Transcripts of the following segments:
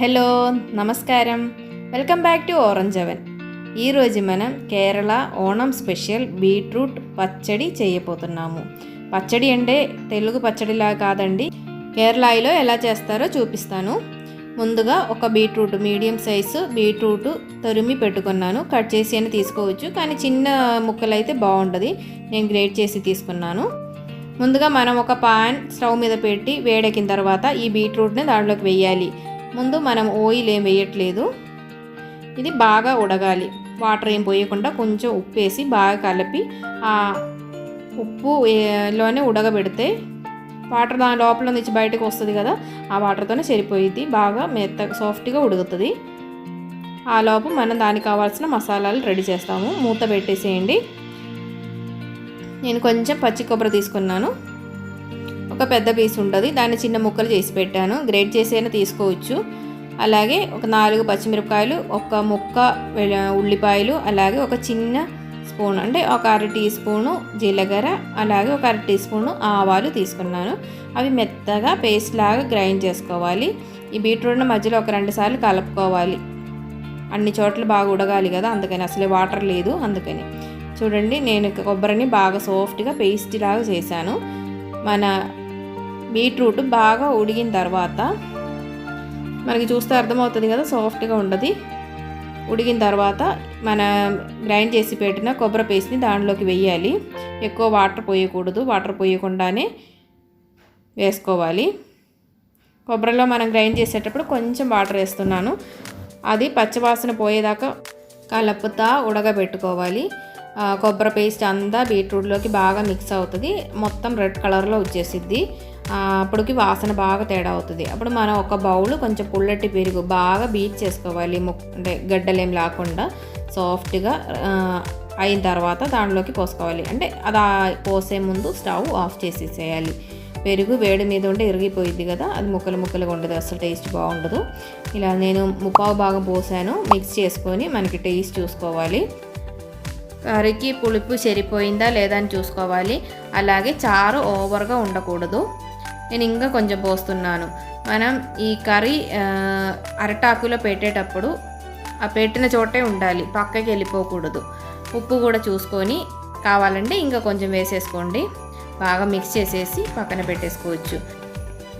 Hello నమస్కారం, welcome back to orange oven. ఈరోజు మనం కేరళ ఓణం స్పెషల్ బీట్రూట్ పచ్చడి చేయబోతున్నాము. పచ్చడి అంటే తెలుగు పచ్చడిలా కాదండి, కేరళలో ఎలా చేస్తారో చూపిస్తాను. ముందుగా ఒక బీట్రూట్ మీడియం సైజు బీట్రూట్ తురిమి పెట్టుకున్నాను. కట్ చేసి అని తీసుకోవచ్చు, కానీ చిన్న ముక్కలు అయితే బాగుంటుంది. నేను గ్రేట్ చేసి తీసుకున్నాను. ముందుగా మనం ఒక పాన్ స్టవ్ మీద పెట్టి వేడెక్కిన తర్వాత ఈ బీట్రూట్ని దాంట్లోకి వేయాలి. ముందు మనం ఆయిల్ ఏం వేయట్లేదు, ఇది బాగా ఉడగాలి. వాటర్ ఏం పోయకుండా కొంచెం ఉప్పు వేసి బాగా కలిపి ఆ ఉప్పులోనే ఉడకబెడితే వాటర్ దాని లోపల నుంచి బయటకు వస్తుంది కదా, ఆ వాటర్తోనే సరిపోయిద్ది. బాగా మెత్తగా సాఫ్ట్గా ఉడుకుతుంది. ఆ లోపు మనం దానికి కావాల్సిన మసాలాలు రెడీ చేస్తాము. మూత పెట్టేసేయండి. నేను కొంచెం పచ్చి కొబ్బరి తీసుకున్నాను, ఒక పెద్ద పీస్ ఉంటుంది, దాన్ని చిన్న ముక్కలు చేసి పెట్టాను. గ్రేట్ చేసైనా తీసుకోవచ్చు. అలాగే ఒక 4 పచ్చిమిరపకాయలు, ఒక ముక్క ఉల్లిపాయలు, అలాగే ఒక చిన్న స్పూన్ అంటే ఒక 1/2 టీ స్పూను జీలకర్ర, అలాగే ఒక 1/2 టీ స్పూను ఆవాలు తీసుకున్నాను. అవి మెత్తగా పేస్ట్ లాగా గ్రైండ్ చేసుకోవాలి. ఈ బీట్రూట్ని మధ్యలో ఒక 2 సార్లు కలుపుకోవాలి. అన్ని చోట్ల బాగా ఉడగాలి కదా, అందుకని అసలే వాటర్ లేదు. అందుకని చూడండి, నేను కొబ్బరిని బాగా సాఫ్ట్గా పేస్ట్ లాగా చేశాను. మన బీట్రూట్ బాగా ఉడికిన తర్వాత మనకి చూస్తే అర్థమవుతుంది కదా, సాఫ్ట్గా ఉండదు. ఉడికిన తర్వాత మన గ్రైండ్ చేసి పెట్టిన కొబ్బరి పేస్ట్ని దాంట్లోకి వేయాలి. ఎక్కువ వాటర్ పోయకూడదు, వాటర్ పోయకుండానే వేసుకోవాలి. కొబ్బరిలో మనం గ్రైండ్ చేసేటప్పుడు కొంచెం వాటర్ వేస్తున్నాను. అది పచ్చివాసన పోయేదాకా కలుపుతా ఉడకబెట్టుకోవాలి. కొబ్బరి పేస్ట్ అంతా బీట్రూట్లోకి బాగా మిక్స్ అవుతుంది, మొత్తం రెడ్ కలర్లో వచ్చేసిద్ది. అప్పటికి వాసన బాగా తేడా అవుతుంది. అప్పుడు మనం ఒక బౌల్ కొంచెం పుల్లటి పెరుగు బాగా బీట్ చేసుకోవాలి. అంటే గడ్డలేం లేకుండా సాఫ్ట్గా అయిన తర్వాత దాంట్లోకి పోసుకోవాలి. అంటే అది పోసే ముందు స్టవ్ ఆఫ్ చేసేసేయాలి. పెరుగు వేడి మీద ఉంటే ఇరిగిపోయిద్ది కదా, అది ముక్కలు ముక్కలుగా ఉండదు, అసలు టేస్ట్ బాగుండదు. ఇలా నేను ముప్పావు భాగం పోసాను. మిక్స్ చేసుకొని మనకి టేస్ట్ చూసుకోవాలి. కర్రీకి పులుపు సరిపోయిందా లేదా అని చూసుకోవాలి. అలాగే చారు ఓవర్గా ఉండకూడదు. నేను ఇంకా కొంచెం పోస్తున్నాను. మనం ఈ కర్రీ అరటాకులో పెట్టేటప్పుడు ఆ పెట్టిన చోటే ఉండాలి, పక్కకి వెళ్ళిపోకూడదు. ఉప్పు కూడా చూసుకొని కావాలంటే ఇంకా కొంచెం వేసేసుకోండి. బాగా మిక్స్ చేసేసి పక్కన పెట్టేసుకోవచ్చు.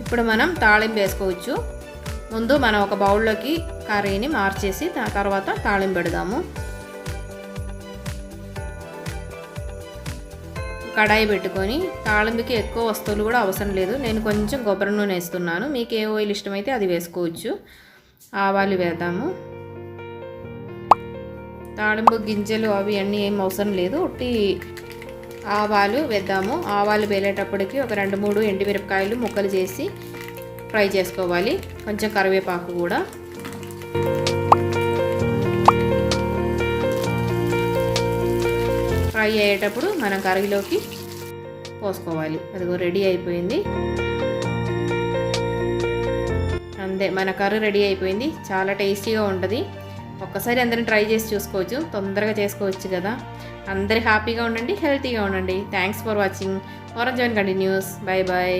ఇప్పుడు మనం తాళింపు వేసుకోవచ్చు. ముందు మనం ఒక బౌల్లోకి కర్రీని మార్చేసి తర్వాత తాళింపు పెడదాము. కడాయి పెట్టుకొని తాళింపుకి ఎక్కువ వస్తువులు కూడా అవసరం లేదు. నేను కొంచెం కొబ్బరి నూనె వేస్తున్నాను. మీకు ఏ ఆయిల్ ఇష్టమైతే అది వేసుకోవచ్చు. ఆవాలు వేద్దాము. తాళింపు గింజలు అవి అన్నీ ఏం అవసరం లేదు, ఉట్టి ఆవాలు వేద్దాము. ఆవాలు వేలేటప్పటికి ఒక 2-3 ఎండుమిరపకాయలు ముక్కలు చేసి ఫ్రై చేసుకోవాలి. కొంచెం కరివేపాకు కూడా. ఫ్రై అయ్యేటప్పుడు మనం కర్రీలోకి పోసుకోవాలి. అదిగో రెడీ అయిపోయింది. అంతే, మన కర్రీ రెడీ అయిపోయింది. చాలా టేస్టీగా ఉంటుంది. ఒక్కసారి అందరిని ట్రై చేసి చూసుకోవచ్చు, తొందరగా చేసుకోవచ్చు కదా. అందరు హ్యాపీగా ఉండండి, హెల్తీగా ఉండండి. Thanks for watching. Orange Oven continues. Bye bye.